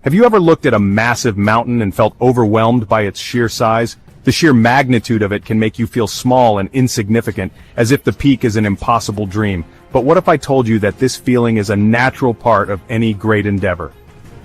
Have you ever looked at a massive mountain and felt overwhelmed by its sheer size? The sheer magnitude of it can make you feel small and insignificant, as if the peak is an impossible dream. But what if I told you that this feeling is a natural part of any great endeavor?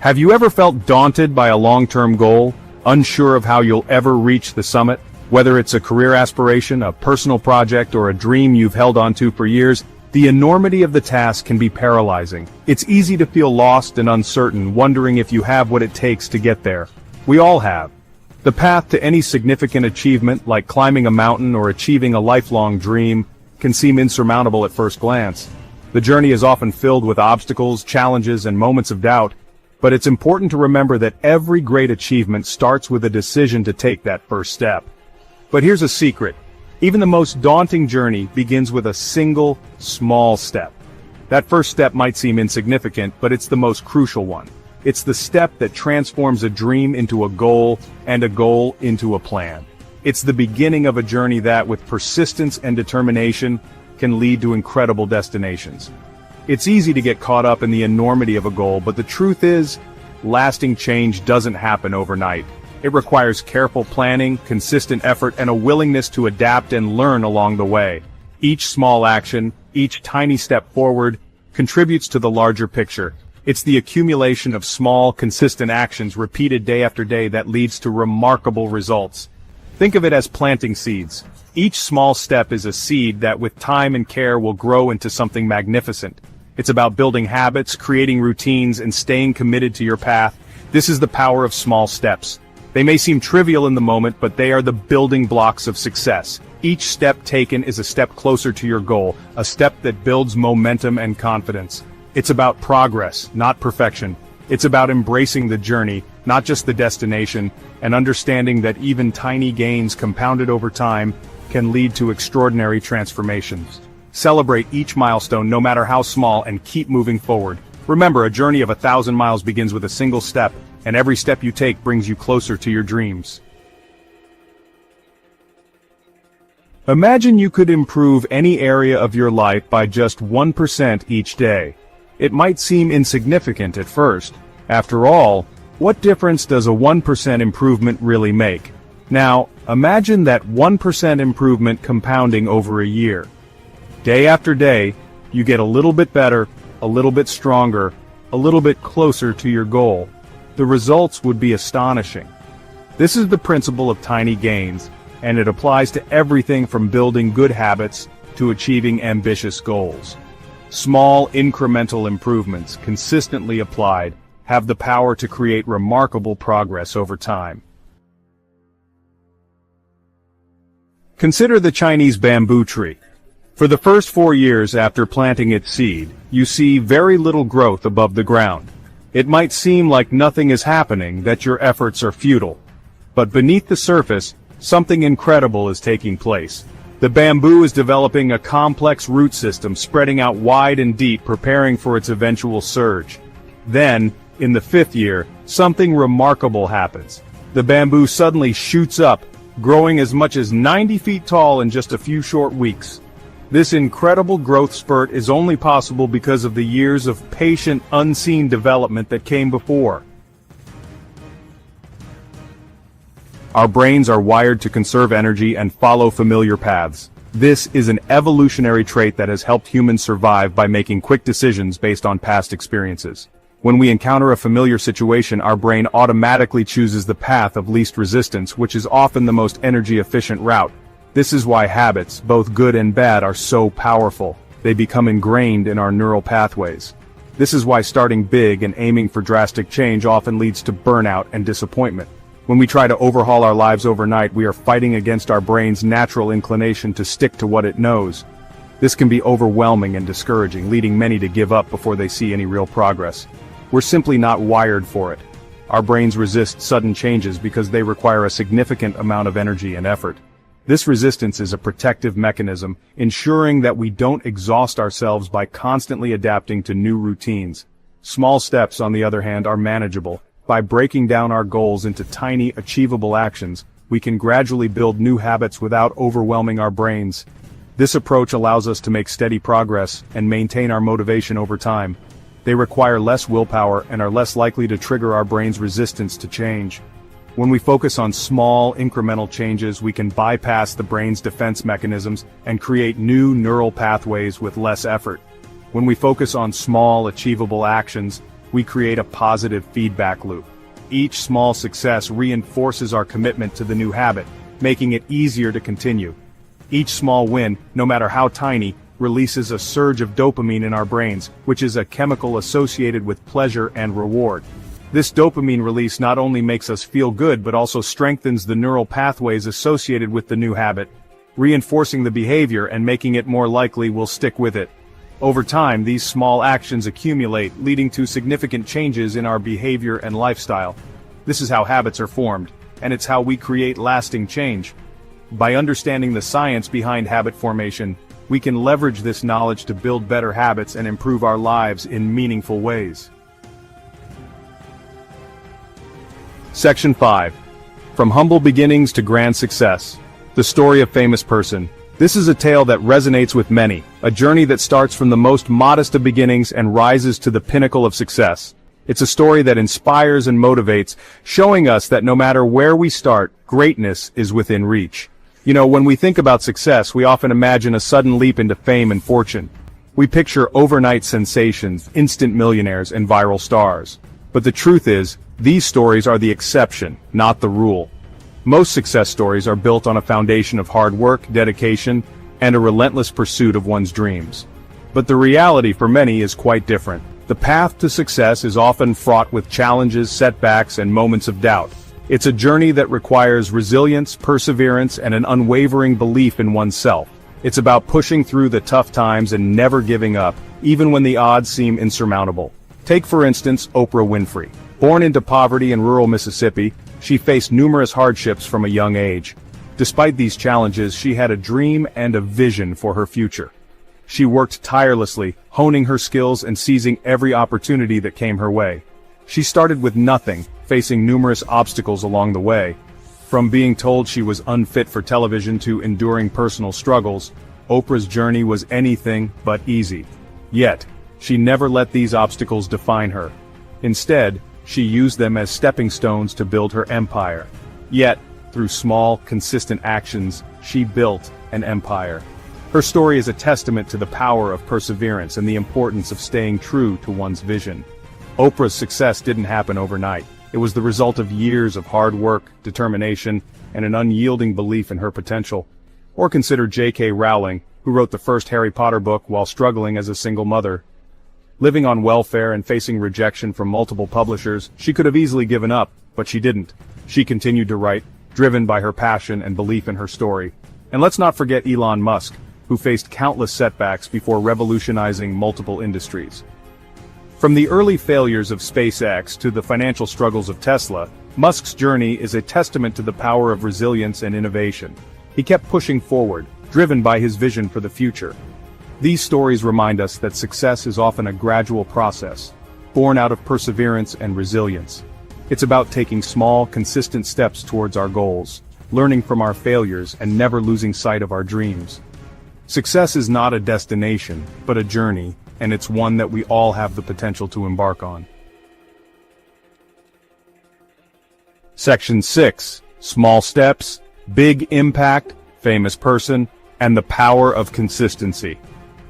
Have you ever felt daunted by a long-term goal, unsure of how you'll ever reach the summit? Whether it's a career aspiration, a personal project, or a dream you've held onto for years, the enormity of the task can be paralyzing. It's easy to feel lost and uncertain, wondering if you have what it takes to get there. We all have. The path to any significant achievement, like climbing a mountain or achieving a lifelong dream, can seem insurmountable at first glance. The journey is often filled with obstacles, challenges, and moments of doubt, but it's important to remember that every great achievement starts with a decision to take that first step. But here's a secret. Even the most daunting journey begins with a single, small step. That first step might seem insignificant, but it's the most crucial one. It's the step that transforms a dream into a goal, and a goal into a plan. It's the beginning of a journey that, with persistence and determination, can lead to incredible destinations. It's easy to get caught up in the enormity of a goal, but the truth is, lasting change doesn't happen overnight. It requires careful planning, consistent effort, and a willingness to adapt and learn along the way. Each small action, each tiny step forward, contributes to the larger picture. It's the accumulation of small, consistent actions repeated day after day that leads to remarkable results. Think of it as planting seeds. Each small step is a seed that with time and care will grow into something magnificent. It's about building habits, creating routines, and staying committed to your path. This is the power of small steps. They may seem trivial in the moment, but they are the building blocks of success. Each step taken is a step closer to your goal, a step that builds momentum and confidence. It's about progress, not perfection. It's about embracing the journey, not just the destination, and understanding that even tiny gains compounded over time can lead to extraordinary transformations. Celebrate each milestone, no matter how small, and keep moving forward. Remember, a journey of 1,000 miles begins with a single step, and every step you take brings you closer to your dreams. Imagine you could improve any area of your life by just 1% each day. It might seem insignificant at first. After all, what difference does a 1% improvement really make? Now, imagine that 1% improvement compounding over a year. Day after day, you get a little bit better, a little bit stronger, a little bit closer to your goal. The results would be astonishing. This is the principle of tiny gains, and it applies to everything from building good habits to achieving ambitious goals. Small, incremental improvements, consistently applied, have the power to create remarkable progress over time. Consider the Chinese bamboo tree. For the first 4 years after planting its seed, you see very little growth above the ground. It might seem like nothing is happening, that your efforts are futile. But beneath the surface, something incredible is taking place. The bamboo is developing a complex root system spreading out wide and deep, preparing for its eventual surge. Then, in the 5th year, something remarkable happens. The bamboo suddenly shoots up, growing as much as 90 feet tall in just a few short weeks. This incredible growth spurt is only possible because of the years of patient, unseen development that came before. Our brains are wired to conserve energy and follow familiar paths. This is an evolutionary trait that has helped humans survive by making quick decisions based on past experiences. When we encounter a familiar situation, our brain automatically chooses the path of least resistance, which is often the most energy-efficient route. This is why habits, both good and bad, are so powerful. They become ingrained in our neural pathways. This is why starting big and aiming for drastic change often leads to burnout and disappointment. When we try to overhaul our lives overnight, we are fighting against our brain's natural inclination to stick to what it knows. This can be overwhelming and discouraging, leading many to give up before they see any real progress. We're simply not wired for it. Our brains resist sudden changes because they require a significant amount of energy and effort. This resistance is a protective mechanism, ensuring that we don't exhaust ourselves by constantly adapting to new routines. Small steps, on the other hand, are manageable. By breaking down our goals into tiny, achievable actions, we can gradually build new habits without overwhelming our brains. This approach allows us to make steady progress and maintain our motivation over time. They require less willpower and are less likely to trigger our brain's resistance to change. When we focus on small, incremental changes, we can bypass the brain's defense mechanisms and create new neural pathways with less effort. When we focus on small, achievable actions, we create a positive feedback loop. Each small success reinforces our commitment to the new habit, making it easier to continue. Each small win, no matter how tiny, releases a surge of dopamine in our brains, which is a chemical associated with pleasure and reward. This dopamine release not only makes us feel good but also strengthens the neural pathways associated with the new habit, reinforcing the behavior and making it more likely we'll stick with it. Over time, these small actions accumulate, leading to significant changes in our behavior and lifestyle. This is how habits are formed, and it's how we create lasting change. By understanding the science behind habit formation, we can leverage this knowledge to build better habits and improve our lives in meaningful ways. Section 5. From humble beginnings to grand success. The story of famous person. This is a tale that resonates with many, a journey that starts from the most modest of beginnings and rises to the pinnacle of success. It's a story that inspires and motivates, showing us that no matter where we start, greatness is within reach. You know, when we think about success, we often imagine a sudden leap into fame and fortune. We picture overnight sensations, instant millionaires, and viral stars. But the truth is, these stories are the exception, not the rule. Most success stories are built on a foundation of hard work, dedication, and a relentless pursuit of one's dreams. But the reality for many is quite different. The path to success is often fraught with challenges, setbacks, and moments of doubt. It's a journey that requires resilience, perseverance, and an unwavering belief in oneself. It's about pushing through the tough times and never giving up, even when the odds seem insurmountable. Take for instance, Oprah Winfrey. Born into poverty in rural Mississippi, she faced numerous hardships from a young age. Despite these challenges, she had a dream and a vision for her future. She worked tirelessly, honing her skills and seizing every opportunity that came her way. She started with nothing, facing numerous obstacles along the way. From being told she was unfit for television to enduring personal struggles, Oprah's journey was anything but easy. Yet, she never let these obstacles define her. Instead, she used them as stepping stones to build her empire. Yet, through small, consistent actions, she built an empire. Her story is a testament to the power of perseverance and the importance of staying true to one's vision. Oprah's success didn't happen overnight. It was the result of years of hard work, determination, and an unyielding belief in her potential. Or consider J.K. Rowling, who wrote the first Harry Potter book while struggling as a single mother. Living on welfare and facing rejection from multiple publishers, she could have easily given up, but she didn't. She continued to write, driven by her passion and belief in her story. And let's not forget Elon Musk, who faced countless setbacks before revolutionizing multiple industries. From the early failures of SpaceX to the financial struggles of Tesla, Musk's journey is a testament to the power of resilience and innovation. He kept pushing forward, driven by his vision for the future. These stories remind us that success is often a gradual process, born out of perseverance and resilience. It's about taking small, consistent steps towards our goals, learning from our failures, and never losing sight of our dreams. Success is not a destination, but a journey, and it's one that we all have the potential to embark on. Section 6. Small steps, big impact, famous person, and the power of consistency.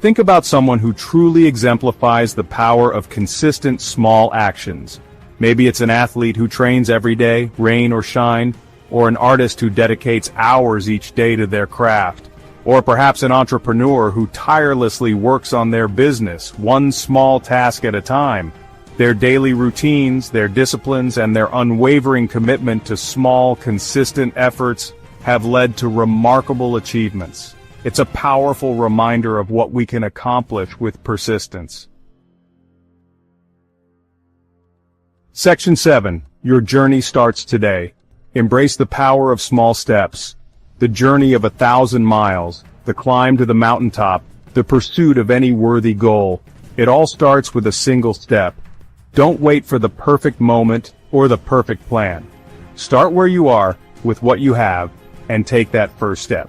Think about someone who truly exemplifies the power of consistent small actions. Maybe it's an athlete who trains every day, rain or shine, or an artist who dedicates hours each day to their craft, or perhaps an entrepreneur who tirelessly works on their business, one small task at a time. Their daily routines, their disciplines, and their unwavering commitment to small, consistent efforts have led to remarkable achievements. It's a powerful reminder of what we can accomplish with persistence. Section 7. Your journey starts today. Embrace the power of small steps. The journey of 1,000 miles, the climb to the mountaintop, the pursuit of any worthy goal. It all starts with a single step. Don't wait for the perfect moment or the perfect plan. Start where you are, with what you have, and take that first step.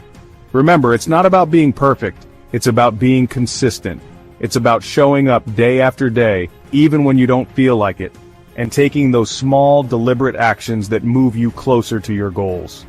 Remember, it's not about being perfect, it's about being consistent. It's about showing up day after day, even when you don't feel like it, and taking those small, deliberate actions that move you closer to your goals.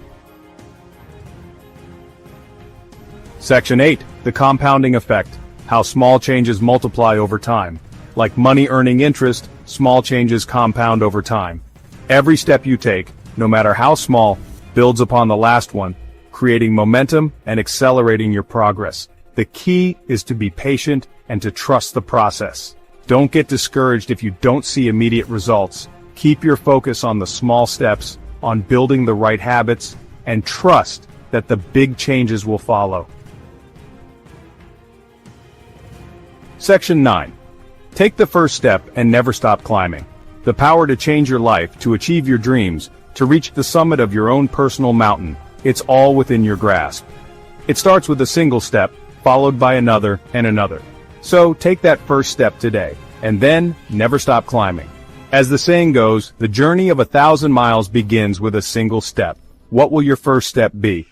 Section 8. The compounding effect. How small changes multiply over time. Like money earning interest, small changes compound over time. Every step you take, no matter how small, builds upon the last one, creating momentum and accelerating your progress. The key is to be patient and to trust the process. Don't get discouraged if you don't see immediate results. Keep your focus on the small steps, on building the right habits, and trust that the big changes will follow. Section 9. Take the first step and never stop climbing. The power to change your life, to achieve your dreams, to reach the summit of your own personal mountain. It's all within your grasp. It starts with a single step, followed by another and another. So take that first step today, and then never stop climbing. As the saying goes, the journey of 1,000 miles begins with a single step. What will your first step be?